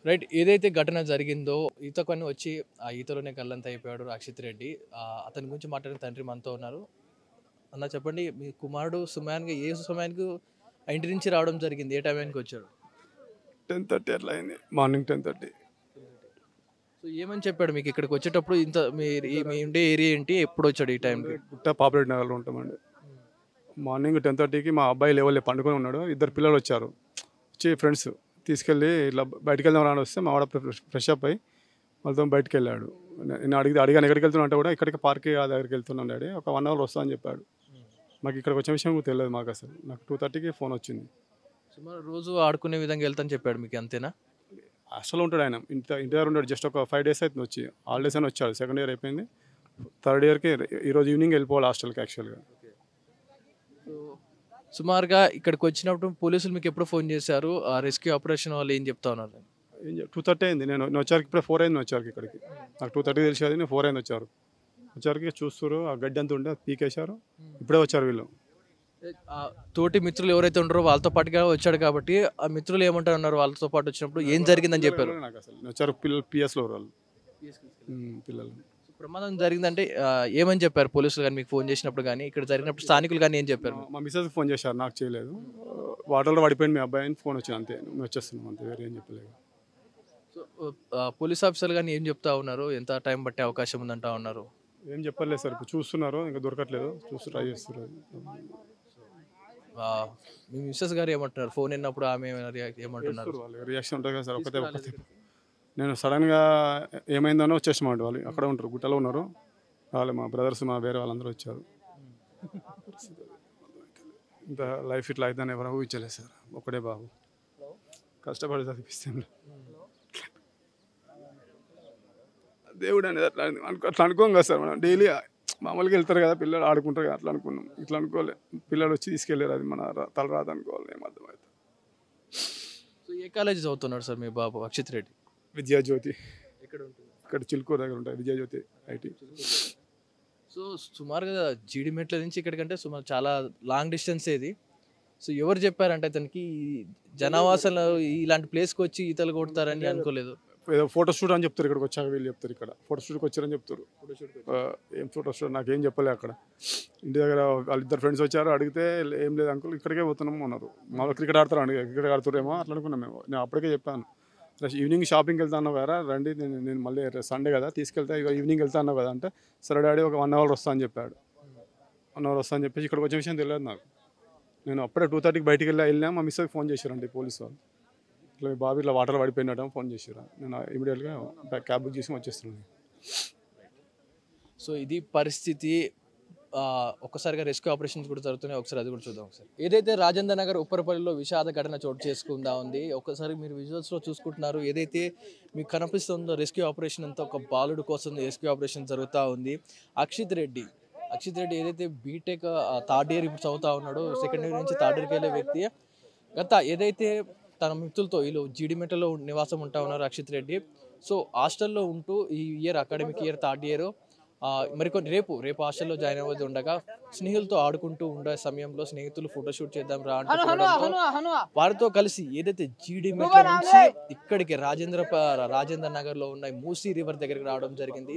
Right. ఏదైతే ఘటన జరిగిందో ఈతకొని వచ్చి ఆ ఈతలోనే గల్లంత అయిపోయాడు అక్షిత్ రెడ్డి. అతని గురించి మాట్లాడిన తండ్రి మనతో ఉన్నారు. అన్న చెప్పండి, మీ కుమారుడు సుమాన్‌గా ఏ సమయానికి ఆ ఇంటి నుంచి రావడం జరిగింది? ఏ టైంకి వచ్చాడు? 10:30 అట్లా అయింది. మార్నింగ్ 10:30. సో, ఏమని చెప్పాడు మీకు ఇక్కడికి వచ్చేటప్పుడు? ఇంత మీ ఉండే ఏరియా ఏంటి? ఎప్పుడొచ్చాడు ఈ టైంకి? గుట్ట పాపరేట్ నగర్లో ఉంటామండి. మార్నింగ్ 10:30కి మా అబ్బాయి లెవెల్ పండుకొని ఉన్నాడు. ఇద్దరు పిల్లలు వచ్చారు. వచ్చి ఫ్రెండ్స్ తీసుకెళ్ళి ఇట్లా బయటికి వెళ్దాం రాని వస్తే మా వాడ ఫ్రెష్ అప్ అయ్యి వాళ్ళతో బయటికి వెళ్ళాడు. నేను అడిగాను ఎక్కడికి వెళ్తున్నా అంటే కూడా ఇక్కడికి పార్క్ దగ్గరికి వెళ్తున్నాను డాడీ, ఒక 1 అవర్ వస్తా అని చెప్పాడు. మాకు ఇక్కడికి వచ్చిన విషయం కూడా తెలియదు మాకు అసలు. నాకు 2:30కి ఫోన్ వచ్చింది. సుమారు రోజు ఆడుకునే విధంగా వెళ్తాను చెప్పాడు మీకు, అంతేనా? హాస్టల్లో ఉంటాడు ఆయన. ఇంటి దగ్గర ఉంటాడు. జస్ట్ ఒక 5 డేస్ అవుతుంది వచ్చి. హాలిడేస్ అని వచ్చాడు. సెకండ్ ఇయర్ అయిపోయింది. థర్డ్ ఇయర్కి ఈరోజు ఈవినింగ్ వెళ్ళిపోవాలి హాస్టల్కి యాక్చువల్గా. సో, సుమారుగా ఇక్కడికి వచ్చినప్పుడు పోలీసులు మీకు ఎప్పుడు ఫోన్ చేశారు? ఆ రెస్క్యూ ఆపరేషన్ వాళ్ళు ఏం చెప్తా ఉన్నారు? 2:30 అయింది. నేను వచ్చారికి ఇప్పుడే 4 అయింది వచ్చారికి ఇక్కడికి. నాకు 2:30 తెలిసేది, నేను 4 అయింది వచ్చారు. వచ్చారికి చూస్తారు ఆ గడ్డి అంతా ఉండే పీకేశారు. ఇప్పుడే వచ్చారు వీళ్ళు. ఆ తోటి మిత్రులు ఎవరైతే ఉన్నారో వాళ్ళతో పాటుగా వచ్చాడు కాబట్టి ఆ మిత్రులు ఏమంటారు అన్నారు వాళ్ళతో పాటు వచ్చినప్పుడు? ఏం జరిగిందని చెప్పారు? నాకు అసలు వచ్చారు పిల్లలు పిఎస్లో వాళ్ళు పిల్లలు. ప్రమాదం జరిగిందంటే ఏమని చెప్పారు పోలీసులు కానీ మీకు ఫోన్ చేసినప్పుడు కానీ, ఇక్కడ జరిగినప్పుడు స్థానికులు కానీ ఏం చెప్పారు? మా మిస్సెస్కి ఫోన్ చేశారు, నాకు చేయలేదు. వాటర్లో పడిపోయింది మీ అబ్బాయి అని ఫోన్ వచ్చింది అంతే. మేము వచ్చేస్తున్నాం అంతే, వేరే ఏం చెప్పలేదు. సో, పోలీస్ ఆఫీసర్లు కానీ ఏం చెప్తా ఉన్నారు? ఎంత టైం పట్టే అవకాశం ఉందంటా ఉన్నారు? ఏం చెప్పలేదు సార్. ఇప్పుడు చూస్తున్నారు, ఇంకా దొరకట్లేదు. ట్రై చేస్తున్నారు. ఆ, మీ మిస్సెస్ గారు ఏమంటున్నారు? ఫోన్ విన్నప్పుడు ఆమె ఏమంటున్నారు? వాళ్ళు రియాక్షన్ ఉంటుంది కదా సార్. ఒకటే నేను సడన్గా ఏమైందనో వచ్చేసామండి. వాళ్ళు అక్కడ ఉంటారు, గుట్టలో ఉన్నారు. వాళ్ళు మా బ్రదర్స్ మా వేరే వాళ్ళందరూ వచ్చారు. ఇంత లైఫ్ ఇట్లా అయిద్దని ఎవరు ఊహించలేదు సార్. ఒకటే బాబు కష్టపడి చదివిస్తాం. దేవుడు అనేది అట్లా అట్లా అనుకోం కదా సార్. మనం డైలీ మామూలుగా వెళ్తారు కదా పిల్లలు ఆడుకుంటారు కదా, అట్లా అనుకున్నాం. ఇట్లా అనుకోలే. పిల్లలు వచ్చి తీసుకెళ్ళారు, అది మన తల రాదు అనుకోవాలి. ఏం అర్థమవుతుంది. సో, ఏ కాలేజీ చదువుతున్నాడు సార్ మీ బాబు అక్షిత్ రెడ్డి? విద్యాజ్యోతి ఎక్కడ ఉంటుంది? ఇక్కడ చిలుకూరు దగ్గర ఉంటాయి. విద్యాజ్యోతి ఐటీ. సో, సుమారుగా జీడిమెట్ల నుంచి ఇక్కడికంటే సుమారు చాలా లాంగ్ డిస్టెన్స్ ఇది. సో, ఎవరు చెప్పారంటే అతనికి జనావాసంలో ఇలాంటి ప్లేస్కి వచ్చి ఈతలు కొడతారని అనుకోలేదు. ఏదో ఫోటో షూట్ అని చెప్తారు. ఇక్కడికి వచ్చాక వీళ్ళు చెప్తారు, ఇక్కడ ఫోటో షూట్కి వచ్చారని చెప్తారు. ఏం ఫోటో షూట్ నాకేం చెప్పలే. అక్కడ ఇంటి దగ్గర వాళ్ళిద్దరు ఫ్రెండ్స్ వచ్చారు, అడిగితే ఏం లేదు అంకుల్ ఇక్కడికే పోతున్నాము అన్నారు. మామూలు క్రికెట్ ఆడతారు అండి, క్రికెట్ ఆడుతారేమో అట్లా అనుకున్నాం మేము. నేను అప్పటికే చెప్పాను, ఈవినింగ్ షాపింగ్కి వెళ్తాను కదా రండి, నేను మళ్ళీ సండే కదా తీసుకెళ్తే ఇక ఈవినింగ్ వెళ్తాను కదా అంటే, సరే డాడీ ఒక 1 అవర్ వస్తా అని చెప్పాడు. 1 అవర్ వస్తా అని చెప్పేసి ఇక్కడికి వచ్చే విషయం తెలియదు నాకు. నేను అప్పుడే 2:30కి బయటికి వెళ్ళినా మా మిస్సెస్కి ఫోన్ చేశారండి పోలీసు వాళ్ళు. ఇట్లా మీ బాబు ఇట్లా వాటర్ పడిపోయినట్టు ఫోన్ చేశారు. నేను ఇమీడియట్గా క్యాబ్ బుక్ చేసి వచ్చేస్తున్నాను. సో, ఇది పరిస్థితి. ఒక్కసారిగా రెస్క్యూ ఆపరేషన్స్ కూడా జరుగుతున్నాయి. ఒకసారి అది కూడా చూద్దాం. ఒకసారి ఏదైతే రాజేంద్ర నగర్ ఉప్పరపల్లిలో విషాద ఘటన చోటు చేసుకుందా ఉంది. ఒక్కసారి మీరు విజువల్స్లో చూసుకుంటున్నారు. ఏదైతే మీకు కనిపిస్తుందో రెస్క్యూ ఆపరేషన్ అంతా ఒక బాలుడు కోసం రెస్క్యూ ఆపరేషన్ జరుగుతూ ఉంది. అక్షిత్ రెడ్డి ఏదైతే బీటెక్ థర్డ్ ఇయర్ ఇప్పుడు చదువుతా ఉన్నాడో, సెకండ్ ఇయర్ నుంచి థర్డ్ ఇయర్కి వెళ్ళే వ్యక్తి. ఏదైతే తన మిత్రులతో వీళ్ళు జీడిమెట్టలో నివాసం ఉంటా ఉన్నారు అక్షిత్ రెడ్డి. సో, హాస్టల్లో ఉంటూ ఈ year academic year third year మరికొన్ని రేపు హాస్టల్లో జాయిన్ అవ్వదు ఉండగా స్నేహితులతో ఆడుకుంటూ ఉండే సమయంలో స్నేహితులు ఫోటోషూట్ చేద్దాం రా అంటే వారితో కలిసి ఏదైతే జీడిమెట్ల నుంచి ఇక్కడికి రాజేంద్ర నగర్ లో ఉన్న మూసీ రివర్ దగ్గరికి రావడం జరిగింది.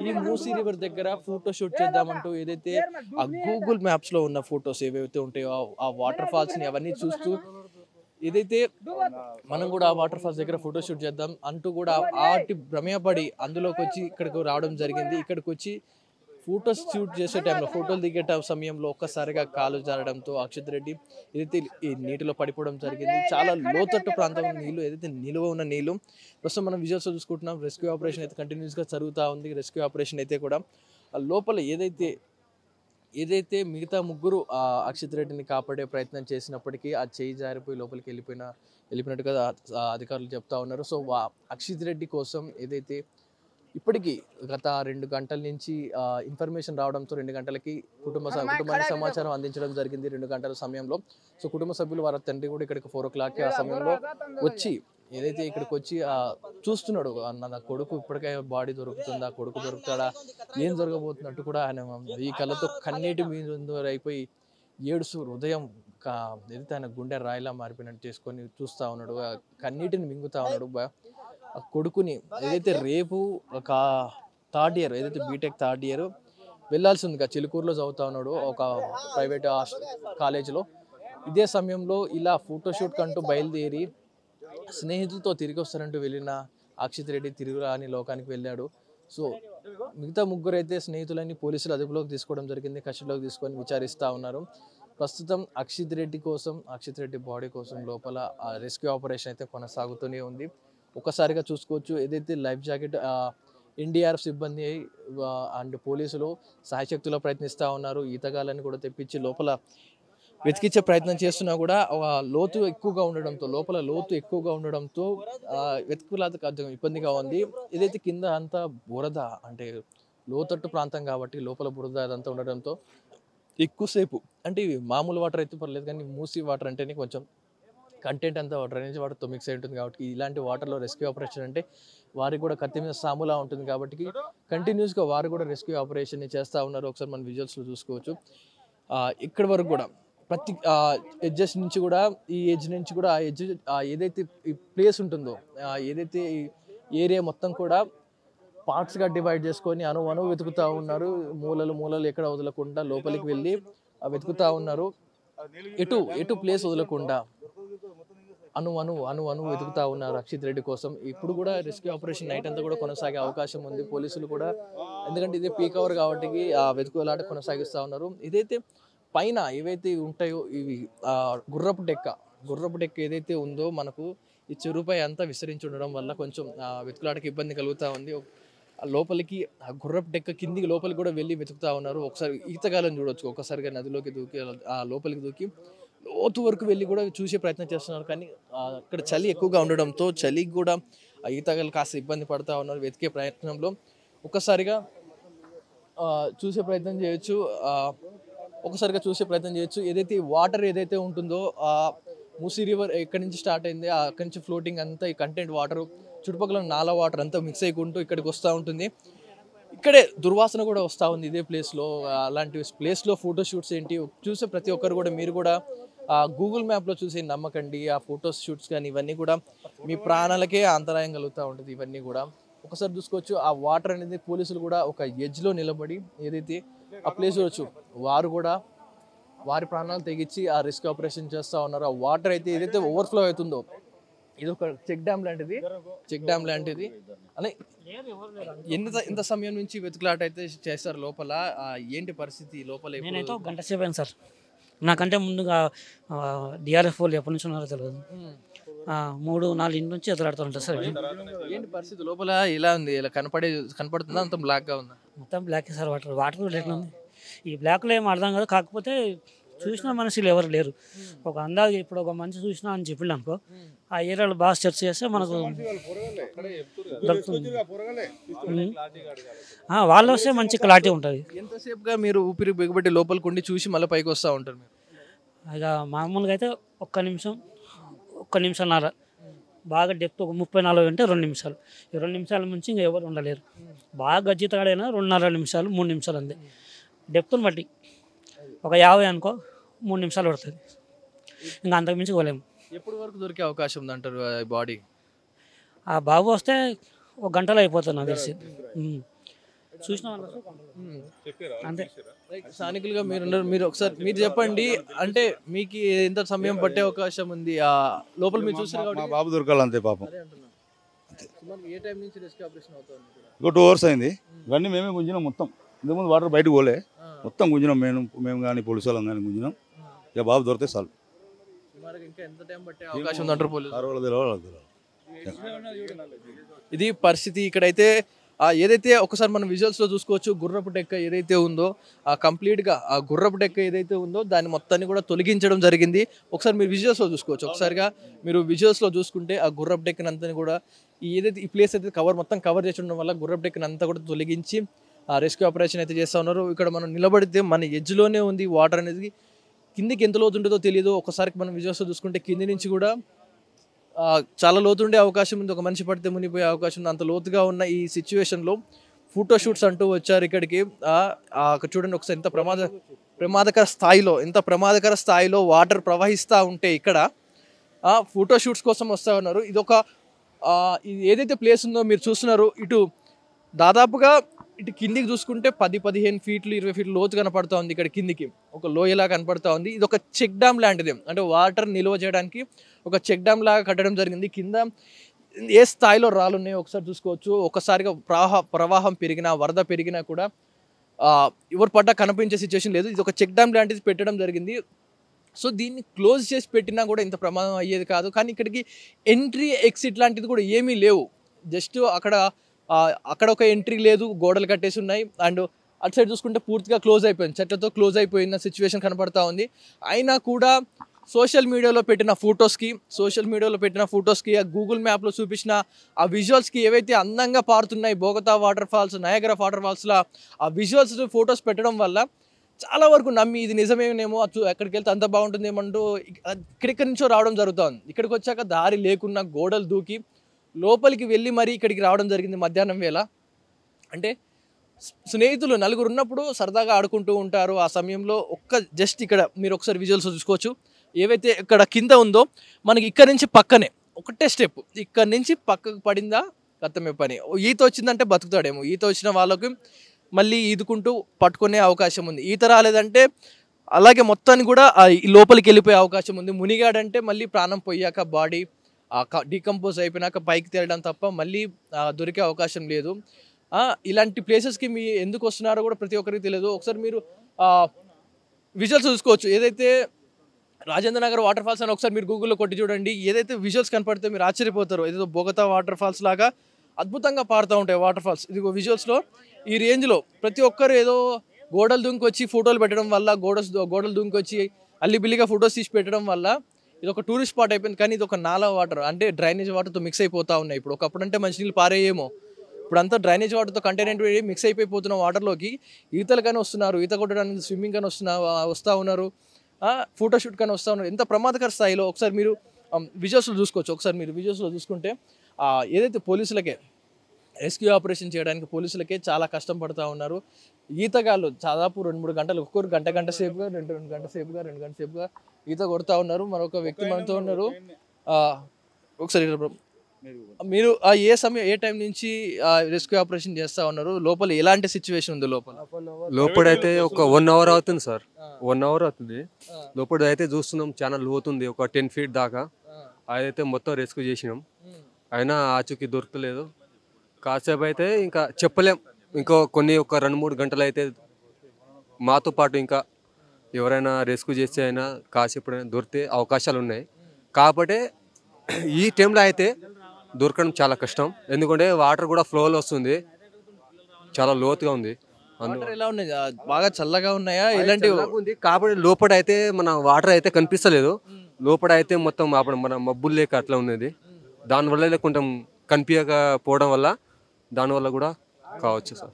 ఈ మూసీ రివర్ దగ్గర ఫోటోషూట్ చేద్దామంటూ ఏదైతే ఆ గూగుల్ మ్యాప్స్ లో ఉన్న ఫొటోస్ ఏవైతే ఉంటాయో ఆ వాటర్ ఫాల్స్ ని అవన్నీ చూస్తూ ఏదైతే మనం కూడా ఆ వాటర్ ఫాల్స్ దగ్గర ఫోటోషూట్ చేద్దాం అంటూ కూడా ఆటి భ్రమపడి అందులోకి వచ్చి ఇక్కడికి రావడం జరిగింది. ఇక్కడికి వచ్చి ఫోటోస్ షూట్ చేసే టైంలో, ఫోటోలు దిగే సమయంలో ఒక్కసారిగా కాలు జారడంతో అక్షిత్ రెడ్డి ఏదైతే ఈ నీటిలో పడిపోవడం జరిగింది. చాలా లోతట్టు ప్రాంతంలో నీళ్లు, ఏదైతే నిలువ ఉన్న నీళ్లు. ప్రస్తుతం మనం విజువల్స్ చూసుకుంటున్నాం. రెస్క్యూ ఆపరేషన్ అయితే కంటిన్యూస్గా జరుగుతూ ఉంది. రెస్క్యూ ఆపరేషన్ అయితే కూడా లోపల ఏదైతే మిగతా ముగ్గురు అక్షిత్ రెడ్డిని కాపాడే ప్రయత్నం చేసినప్పటికీ ఆ చేయి జారిపోయి లోపలికి వెళ్ళిపోయినట్టుగా అధికారులు చెప్తా ఉన్నారు. సో, అక్షిత్ రెడ్డి కోసం ఏదైతే ఇప్పటికీ గత 2 గంటల నుంచి ఇన్ఫర్మేషన్ రావడంతో 2 గంటలకి కుటుంబానికి సమాచారం అందించడం జరిగింది. 2 గంటల సమయంలో సో కుటుంబ సభ్యులు వారి తండ్రి కూడా ఇక్కడికి 4 o'clock ఆ సమయంలో వచ్చి ఏదైతే ఇక్కడికి వచ్చి చూస్తున్నాడు, నా కొడుకు ఇప్పటికే బాడీ దొరుకుతుందా, కొడుకు దొరుకుతాడా, ఏం జరగబోతున్నట్టు కూడా ఆయన ఈ కళ్ళతో కన్నీటి మీద అయిపోయి ఏడుస్తూ హృదయం ఏదైతే ఆయన గుండె రాయిలా మారిపోయినట్టు చేసుకొని చూస్తూ ఉన్నాడు. కన్నీటిని మింగుతా ఉన్నాడు. ఆ కొడుకుని ఏదైతే రేపు ఒక థర్డ్ ఇయర్ ఏదైతే బీటెక్ థర్డ్ ఇయర్ వెళ్ళాల్సి ఉంది చిలుకూరులో చదువుతా ఉన్నాడు ఒక ప్రైవేట్ కాలేజీలో. ఇదే సమయంలో ఇలా ఫోటోషూట్ కంటూ బయలుదేరి స్నేహితులతో తిరిగి వస్తారంటూ వెళ్ళిన అక్షిత్ రెడ్డి తిరిగి రాని లోకానికి వెళ్ళాడు. సో మిగతా ముగ్గురు అయితే స్నేహితులని పోలీసులు అదుపులోకి తీసుకోవడం జరిగింది, కస్టడీలోకి తీసుకొని విచారిస్తూ ఉన్నారు. ప్రస్తుతం అక్షిత్ రెడ్డి కోసం, అక్షిత్ రెడ్డి బాడీ కోసం లోపల రెస్క్యూ ఆపరేషన్ అయితే కొనసాగుతూనే ఉంది. ఒక్కసారిగా చూసుకోవచ్చు ఏదైతే లైఫ్ జాకెట్ ఎన్డీఆర్ఎఫ్ సిబ్బంది అండ్ పోలీసులు సాయశక్తులో ప్రయత్నిస్తూ ఉన్నారు. ఈతగాళ్ళని కూడా తెప్పించి లోపల వెతికించే ప్రయత్నం చేస్తున్నా కూడా లోతు ఎక్కువగా ఉండడంతో, లోపల లోతు ఎక్కువగా ఉండడంతో వెతుకులాత కొంచెం ఇబ్బందిగా ఉంది. ఏదైతే కింద అంతా బురద, అంటే లోతట్టు ప్రాంతం కాబట్టి లోపల బురద అదంతా ఉండడంతో ఎక్కువసేపు, అంటే ఇవి మామూలు వాటర్ అయితే పర్లేదు కానీ మూసి వాటర్ అంటేనే కొంచెం కంటెంట్ అంతా డ్రైనేజ్ వాటర్తో మిక్స్ అయి ఉంటుంది కాబట్టి ఇలాంటి వాటర్లో రెస్క్యూ ఆపరేషన్ అంటే వారికి కూడా కత్తి మీద సాములా ఉంటుంది కాబట్టి కంటిన్యూస్గా వారు కూడా రెస్క్యూ ఆపరేషన్ని చేస్తూ ఉన్నారు. ఒకసారి మన విజువల్స్లో చూసుకోవచ్చు. ఇక్కడి వరకు కూడా ప్రతి ఎడ్జెస్ నుంచి కూడా, ఈ ఎడ్జ్ నుంచి కూడా ఆ ఎడ్జ్ ఏదైతే ఈ ప్లేస్ ఉంటుందో, ఏదైతే ఈ ఏరియా మొత్తం కూడా పార్ట్స్గా డివైడ్ చేసుకొని అణువు వెతుకుతూ ఉన్నారు. మూలలు ఎక్కడ వదలకుండా లోపలికి వెళ్ళి వెతుకుతూ ఉన్నారు. ఎటు ప్లేస్ వదలకుండా అణువు వెతుకుతా ఉన్నారు అక్షిత్ రెడ్డి కోసం. ఇప్పుడు కూడా రెస్క్యూ ఆపరేషన్ నైట్ అంతా కూడా కొనసాగే అవకాశం ఉంది. పోలీసులు కూడా, ఎందుకంటే ఇదే పీక్ అవర్ కాబట్టి వెతుకులాట కొనసాగిస్తూ ఉన్నారు. ఇదైతే పైన ఏవైతే ఉంటాయో ఇవి గుర్రపు డెక్క ఏదైతే ఉందో మనకు ఈ చెరువుపై అంతా విస్తరించి ఉండడం వల్ల కొంచెం వెతుకులాటకి ఇబ్బంది కలుగుతూ ఉంది. లోపలికి ఆ గుర్రపు డెక్క కిందికి లోపలికి కూడా వెళ్ళి వెతుకుతా ఉన్నారు. ఒకసారి ఈతగాలను చూడొచ్చు, ఒక్కసారిగా నదిలోకి దూకి లోపలికి దూకి లోతు వరకు వెళ్ళి కూడా చూసే ప్రయత్నం చేస్తున్నారు. కానీ అక్కడ చలి ఎక్కువగా ఉండడంతో చలికి కూడా ఈతగాళ్ళు కాస్త ఇబ్బంది పడుతూ ఉన్నారు వెతికే ప్రయత్నంలో. ఒక్కసారిగా చూసే ప్రయత్నం చేయొచ్చు, ఏదైతే వాటర్ ఏదైతే ఉంటుందో మూసీ రివర్ ఎక్కడి నుంచి స్టార్ట్ అయింది, అక్కడి నుంచి ఫ్లోటింగ్ అంతా ఈ కంటెంట్ వాటర్ చుట్టుపక్కల నాలా వాటర్ అంతా మిక్స్ అయికుంటూ ఇక్కడికి వస్తూ ఉంటుంది. ఇక్కడే దుర్వాసన కూడా వస్తూ ఉంది ఇదే ప్లేస్లో. అలాంటి ప్లేస్లో ఫోటోషూట్స్ ఏంటి చూసే ప్రతి ఒక్కరు కూడా మీరు కూడా గూగుల్ మ్యాప్లో చూసి నమ్మకండి. ఆ ఫోటోస్ షూట్స్ కానీ ఇవన్నీ కూడా మీ ప్రాణాలకే అంతరాయం కలుగుతూ ఉంటుంది. ఇవన్నీ కూడా ఒకసారి చూసుకోవచ్చు. ఆ వాటర్ అనేది పోలీసులు కూడా ఒక ఎడ్జ్లో నిలబడి ఏదైతే ఆ ప్లేస్ చూడొచ్చు, వారు కూడా వారి ప్రాణాలు తెగించి ఆ రెస్క్యూ ఆపరేషన్ చేస్తూ ఉన్నారు. ఆ వాటర్ అయితే ఏదైతే ఓవర్ఫ్లో అవుతుందో, ఇది ఒక చెక్ డ్యామ్ లాంటిది అని ఇంత సమయం నుంచి వెతుకులాట అయితే చేస్తారు లోపల. ఏంటి పరిస్థితి లోపల? నేనైతే ఒక గంట సేపు అయింది సార్. నాకంటే ముందుగా డిఆర్ఎఫ్ వాళ్ళు ఎప్పటి నుంచి ఉన్నారో తెలియదు. 3-4 ఇంటి నుంచి ఎదురాడుతూ ఉంటారు సార్. ఏంటి పరిస్థితి లోపల? ఎలా ఉంది? ఇలా కనపడుతుందా? అంత బ్లాక్గా ఉందా? మొత్తం బ్లాక్ సార్. వాటర్ కూడా ఎట్లా ఉంది? ఈ బ్లాక్లో ఏం అర్థం కాదు. కాకపోతే చూసిన మనుషులు ఎవరు లేరు. ఒక అందాజు ఇప్పుడు ఒక మనిషి చూసినా అని చెప్పిండు అనుకో, ఆ ఏరియాలో బాగా సెర్చ్ చేస్తే మనకు దొరుకుతుంది. వాళ్ళు వస్తే మంచి క్లారిటీ ఉంటుంది. ఎంతసేపుగా మీరు ఊపిరి బిగబట్టి లోపలికి ఉండి చూసి మళ్ళీ పైకి వస్తూ ఉంటారు మీరు? ఇక మామూలుగా అయితే 1 నిమిషంన్నర, బాగా డెప్త్ ఒక 34 అంటే 2 నిమిషాలు. ఈ 2 నిమిషాల నుంచి ఇంకా ఎవరు ఉండలేరు. బాగా గజ్జితగాడైనా 2.5 నిమిషాలు 3 నిమిషాలు అంతే. డెప్త్ని బట్టి ఒక 50 అనుకో 3 నిమిషాలు పడుతుంది. ఇంకా అంతకుమించి పోలేము. ఎప్పటి వరకు దొరికే అవకాశం ఉందంటారు బాడీ? ఆ బాబు వస్తే 1 గంటలో అయిపోతుంది నాకు తెలిసి. చూసిన అంతే. స్థానికులుగా మీరు ఒకసారి మీరు చెప్పండి, అంటే మీకు ఎంత సమయం పట్టే అవకాశం ఉంది లోపల మీరు చూసారు కాబట్టి? బాబు దొరకాలి అంతే పాపం. ఏ టైం నుంచి రెస్క్యూ ఆపరేషన్ అవుతుంది? ఇంకో 2 hours అయింది. ఇవన్నీ మేమే గుంజినాం మొత్తం. ఇంతకుముందు వాటర్ బయటకు పోలే, మొత్తం గుంజినాం. మేము కానీ పోలీసు వాళ్ళం కానీ గుంజినాం. ఇక బాబు దొరికితే చాలు. ఇంకా ఎంత టైం పట్టే అవకాశం ఉందంటారు పోలీసు? ఇది పరిస్థితి ఇక్కడైతే. ఏదైతే ఒకసారి మనం విజువల్స్లో చూసుకోవచ్చు, గుర్రపు డెక్క ఏదైతే ఉందో కంప్లీట్గా ఆ గుర్రపు డెక్క ఏదైతే ఉందో దాన్ని మొత్తాన్ని కూడా తొలగించడం జరిగింది. ఒకసారి మీరు విజువల్స్లో చూసుకోవచ్చు. ఒకసారిగా మీరు విజువల్స్లో చూసుకుంటే ఆ గుర్రపు డెక్కనంతా కూడా ఏదైతే ఈ ప్లేస్ అయితే మొత్తం కవర్ చేసి ఉండడం వల్ల గుర్రపు డెక్కనంతా కూడా తొలగించి రెస్క్యూ ఆపరేషన్ అయితే చేస్తూ ఉన్నారు. ఇక్కడ మనం నిలబడితే మన ఎడ్జ్లోనే ఉంది వాటర్ అనేది. కిందికి ఎంత లోతు ఉంటుందో తెలియదు. ఒకసారి మనం విజువల్స్లో చూసుకుంటే కింది నుంచి కూడా చాలా లోతు ఉండే అవకాశం ఉంది. ఒక మనిషి పడితే మునిగిపోయే అవకాశం ఉంది. అంత లోతుగా ఉన్న ఈ సిచ్యువేషన్లో ఫోటోషూట్స్ అంటూ వచ్చారు ఇక్కడికి. అక్కడ చూడండి ఒకసారి ఎంత ప్రమాదకర స్థాయిలో వాటర్ ప్రవహిస్తూ ఉంటే ఇక్కడ ఫోటోషూట్స్ కోసం వస్తూ ఉన్నారు. ఇది ఒక ఇది ఏదైతే ప్లేస్ ఉందో మీరు చూస్తున్నారు, ఇటు దాదాపుగా ఇటు కిందికి చూసుకుంటే 10-15 ఫీట్లు 20 ఫీట్లు లోతు కనపడతా ఉంది. ఇక్కడ కిందికి ఒక లోయలా కనపడతా ఉంది. ఇది ఒక చెక్ డ్యామ్ లాంటిది, అంటే వాటర్ నిల్వ చేయడానికి ఒక చెక్ డ్యామ్ లాగా కట్టడం జరిగింది. కింద ఏ స్థాయిలో రాళ్ళు ఉన్నాయో ఒకసారి చూసుకోవచ్చు. ఒకసారిగా ప్రవాహం పెరిగినా వరద పెరిగినా కూడా ఎవరు పడ్డా కనిపించే సిచ్యువేషన్ లేదు. ఇది ఒక చెక్ డ్యామ్ లాంటిది పెట్టడం జరిగింది. సో దీన్ని క్లోజ్ చేసి పెట్టినా కూడా ఇంత ప్రమాదం అయ్యేది కాదు. కానీ ఇక్కడికి ఎంట్రీ ఎగ్జిట్ లాంటిది కూడా ఏమీ లేవు. జస్ట్ అక్కడ ఒక ఎంట్రీ లేదు, గోడలు కట్టేసి ఉన్నాయి. అండ్ అటు సైడ్ చూసుకుంటే పూర్తిగా క్లోజ్ అయిపోయింది, చెట్లతో క్లోజ్ అయిపోయిన సిచ్యువేషన్ కనపడతా ఉంది. అయినా కూడా సోషల్ మీడియాలో పెట్టిన ఫొటోస్కి ఆ గూగుల్ మ్యాప్లో చూపించిన ఆ విజువల్స్కి ఏవైతే అందంగా పారుతున్నాయి Bogatha waterfalls, Niagara water ఫాల్స్లో ఆ విజువల్స్ ఫొటోస్ పెట్టడం వల్ల చాలా వరకు నమ్మి ఇది నిజమేనేమో, ఎక్కడికి వెళ్తే అంత బాగుంటుందేమంటూ ఇక్కడిక్కడి నుంచో రావడం జరుగుతుంది. ఇక్కడికి వచ్చాక దారి లేకున్నా గోడలు దూకి లోపలికి వెళ్ళి మరీ ఇక్కడికి రావడం జరిగింది మధ్యాహ్నం వేళ. అంటే స్నేహితులు నలుగురు ఉన్నప్పుడు సరదాగా ఆడుకుంటూ ఉంటారు. ఆ సమయంలో జస్ట్ ఇక్కడ మీరు ఒకసారి విజువల్స్ చూసుకోవచ్చు. ఏవైతే ఇక్కడ కింద ఉందో మనకి ఇక్కడ నుంచి పక్కనే ఒకటే స్టెప్, ఇక్కడ నుంచి పక్కకు పడిందా గతమే పని. ఈత వచ్చిందంటే బతుకుతాడేమో, ఈత వచ్చిన వాళ్ళకి మళ్ళీ ఈదుకుంటూ పట్టుకునే అవకాశం ఉంది. ఈత రాలేదంటే అలాగే మొత్తాన్ని కూడా లోపలికి వెళ్ళిపోయే అవకాశం ఉంది. మునిగాడంటే మళ్ళీ ప్రాణం పోయాక బాడీ డీకంపోజ్ అయిపోయినాక పైకి తేలడం తప్ప మళ్ళీ దొరికే అవకాశం లేదు. ఇలాంటి ప్లేసెస్కి మీ ఎందుకు వస్తున్నారో కూడా ప్రతి ఒక్కరికి తెలియదు. ఒకసారి మీరు విజువల్స్ చూసుకోవచ్చు. ఏదైతే రాజేంద్ర నగర్ వాటర్ ఫాల్స్ అని ఒకసారి మీరు గూగుల్లో కొట్టి చూడండి. ఏదైతే విజువల్స్ కనపడితే మీరు ఆశ్చర్యపోతారు. ఏదో బోగతా వాటర్ ఫాల్స్ లాగా అద్భుతంగా పారుతూ ఉంటాయి వాటర్ ఫాల్స్. ఇది విజువల్స్లో ఈ రేంజ్లో ప్రతి ఒక్కరు ఏదో గోడలు దుంకొచ్చి ఫోటోలు పెట్టడం వల్ల, గోడలు దుంకొచ్చి అల్లిబిల్లిగా ఫొటోస్ తీసి పెట్టడం వల్ల ఇది ఒక టూరిస్ట్ స్పాట్ అయిపోయింది. కానీ ఇది ఒక నాలా వాటర్, అంటే డ్రైనేజ్ వాటర్తో మిక్స్ అయిపోతూ ఉన్నాయి. ఇప్పుడు ఒకప్పుడు అంటే మంచినీళ్ళు పారేయేమో, ఇప్పుడు అంతా డ్రైనేజ్ వాటర్తో కంటైనెంట్ మిక్స్ అయిపోతున్న వాటర్లోకి ఈతలు కానీ వస్తున్నారు, ఈత కొట్టడానికి స్విమ్మింగ్ కానీ వస్తూ ఉన్నారు, ఫోటోషూట్ కానీ వస్తూ ఉన్నారు. ఎంత ప్రమాదకర స్థాయిలో ఒకసారి మీరు విజువల్స్లో చూసుకోవచ్చు. ఒకసారి మీరు విజువల్స్లో చూసుకుంటే ఏదైతే పోలీసులకే రెస్క్యూ ఆపరేషన్ చేయడానికి పోలీసులకే చాలా కష్టం పడుతూ ఉన్నారు. ఈతగాళ్ళు దాదాపు 2-3 గంటలు, ఒక్కొక్కరు గంట సేపుగా, 2 గంట సేపుగా ఈత కొడుతూ ఉన్నారు. మరొక వ్యక్తి మనతో ఉన్నారు. ఒకసారి మీరు ఏ టైం నుంచి రెస్క్యూ ఆపరేషన్ చేస్తూ ఉన్నారు? లోపల ఎలాంటి సిచ్యువేషన్ ఉంది? లోపడైతే ఒక 1 అవర్ అవుతుంది సార్, 1 అవర్ అవుతుంది. లోపల అయితే చూస్తున్నాం చాలా లోతుంది, ఒక 10 ఫీట్ దాకా. అదైతే మొత్తం రెస్క్యూ చేసినాం, అయినా ఆచూకీ దొరకలేదు. కాసేపు అయితే ఇంకా చెప్పలేం, ఇంకో ఒక 2-3 గంటలు అయితే మాతో పాటు ఇంకా ఎవరైనా రెస్క్యూ చేస్తే అయినా కాసేపు దొరికే అవకాశాలు ఉన్నాయి. కాబట్టి ఈ టైంలో అయితే దొరకడం చాలా కష్టం, ఎందుకంటే వాటర్ కూడా ఫ్లోలో వస్తుంది, చాలా లోతుగా ఉంది. ఎలా ఉన్నాయి? బాగా చల్లగా ఉన్నాయా? ఇలాంటివి ఉంది కాబట్టి లోపల అయితే మన వాటర్ అయితే కనిపిస్తలేదు. లోపల అయితే మొత్తం మన మబ్బులు లేక అట్లా ఉన్నది. దానివల్ల కొంచెం కనిపించకపోవడం వల్ల దానివల్ల కూడా కావచ్చు సార్.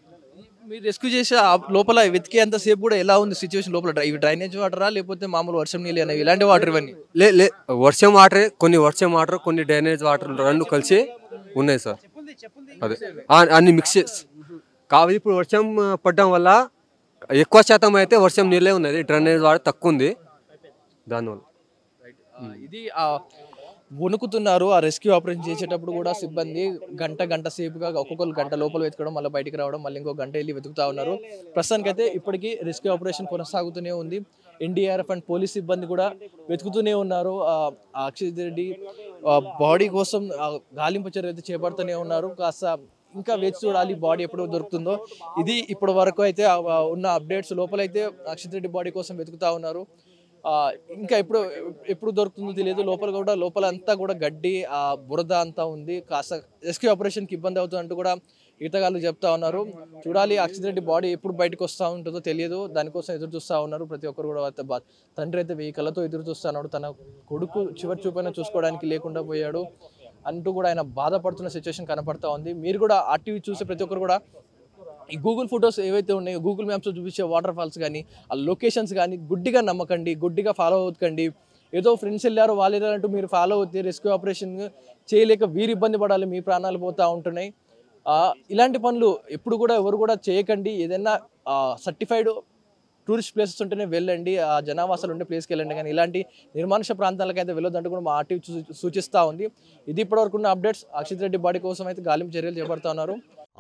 మీరు రెస్క్యూ చేసే లోపల వెతికేంత సేపు కూడా ఎలా ఉంది సిచ్యువేషన్? లోపల ఇవి డ్రైనేజ్ వాటరా లేకపోతే మామూలు వర్షం నీళ్ళు అనేవి ఇలాంటి వాటర్? ఇవన్నీ వర్షం వాటరే, కొన్ని డ్రైనేజ్ వాటర్ రెండు కలిసి ఉన్నాయి సార్. అదే అన్ని మిక్సెస్ కాబట్టి ఇప్పుడు వర్షం పడడం వల్ల ఎక్కువ శాతం అయితే వర్షం నీళ్ళే ఉన్నది, డ్రైనేజ్ వాటర్ తక్కువ ఉంది దానివల్ల. ఇది వణుకుతున్నారు. ఆ రెస్క్యూ ఆపరేషన్ చేసేటప్పుడు కూడా సిబ్బంది గంట సేపుగా ఒక్కొక్కరు గంట లోపల వెతకడం, మళ్ళీ బయటికి రావడం, మళ్ళీ ఇంకో గంట వెళ్ళి వెతుకుతా ఉన్నారు. ప్రస్తుతానికైతే ఇప్పటికీ రెస్క్యూ ఆపరేషన్ కొనసాగుతూనే ఉంది. ఎన్డీఆర్ఎఫ్ అండ్ పోలీస్ సిబ్బంది కూడా వెతుకుతూనే ఉన్నారు. అక్షిత్ రెడ్డి బాడీ కోసం గాలింపు చర్య అయితే చేపడుతూనే ఉన్నారు. కాస్త ఇంకా వేచి చూడాలి బాడీ ఎప్పుడు దొరుకుతుందో. ఇది ఇప్పటి వరకు అయితే ఉన్న అప్డేట్స్. లోపలైతే అక్షిత్ రెడ్డి బాడీ కోసం వెతుకుతా ఉన్నారు. ఇంకా ఎప్పుడు దొరుకుతుందో తెలియదు. లోపల అంతా కూడా గడ్డి, బురద అంతా ఉంది. కాస్త రెస్క్యూ ఆపరేషన్కి ఇబ్బంది అవుతుందంటూ కూడా ఈతగాళ్ళు చెప్తా ఉన్నారు. చూడాలి అక్షిత్ రెడ్డి బాడీ ఎప్పుడు బయటకు వస్తూ ఉంటుందో తెలియదు, దానికోసం ఎదురు చూస్తూ ఉన్నారు ప్రతి ఒక్కరు కూడా. తండ్రి అయితే 1000 కళ్ళతో ఎదురు చూస్తున్నాడు, తన కొడుకు చివరి చూపైనా చూసుకోవడానికి లేకుండా పోయాడు అంటూ కూడా ఆయన బాధపడుతున్న సిచ్యువేషన్ కనపడతా ఉంది. మీరు కూడా ఆర్టీవీ చూసే ప్రతి ఒక్కరు కూడా ఈ గూగుల్ ఫొటోస్ ఏవైతే ఉన్నాయో, గూగుల్ మ్యాప్స్లో చూపించే వాటర్ ఫాల్స్ కానీ ఆ లొకేషన్స్ కానీ గుడ్డిగా నమ్మకండి, గుడ్డిగా ఫాలో అవ్వకండి. ఏదో ఫ్రెండ్స్ వెళ్ళారు వాళ్ళు వెళ్ళారంటూ మీరు ఫాలో అవుతే రెస్క్యూ ఆపరేషన్ చేయలేక వీరు ఇబ్బంది పడాలి, మీ ప్రాణాలు పోతూ ఉంటున్నాయి. ఇలాంటి పనులు ఎప్పుడు కూడా ఎవరు కూడా చేయకండి. ఏదైనా సర్టిఫైడ్ టూరిస్ట్ ప్లేసెస్ ఉంటేనే వెళ్ళండి, ఆ జనావాసాలు ఉండే ప్లేస్కి వెళ్ళండి, కానీ ఇలాంటి నిర్మానుష ప్రాంతాలకు అయితే వెళ్ళొద్దంటూ కూడా మా ఆర్టీవీ సూచిస్తూ ఉంది. ఇది ఇప్పటివరకు ఉన్న అప్డేట్స్. అక్షిత్ రెడ్డి బాడీ కోసం అయితే గాలింపు చర్యలు చేపడుతూ ఉన్నారు.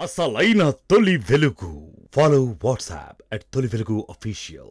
అసలైన తొలి వెలుగు. ఫాలో వాట్సాప్ @తొలి వెలుగు official.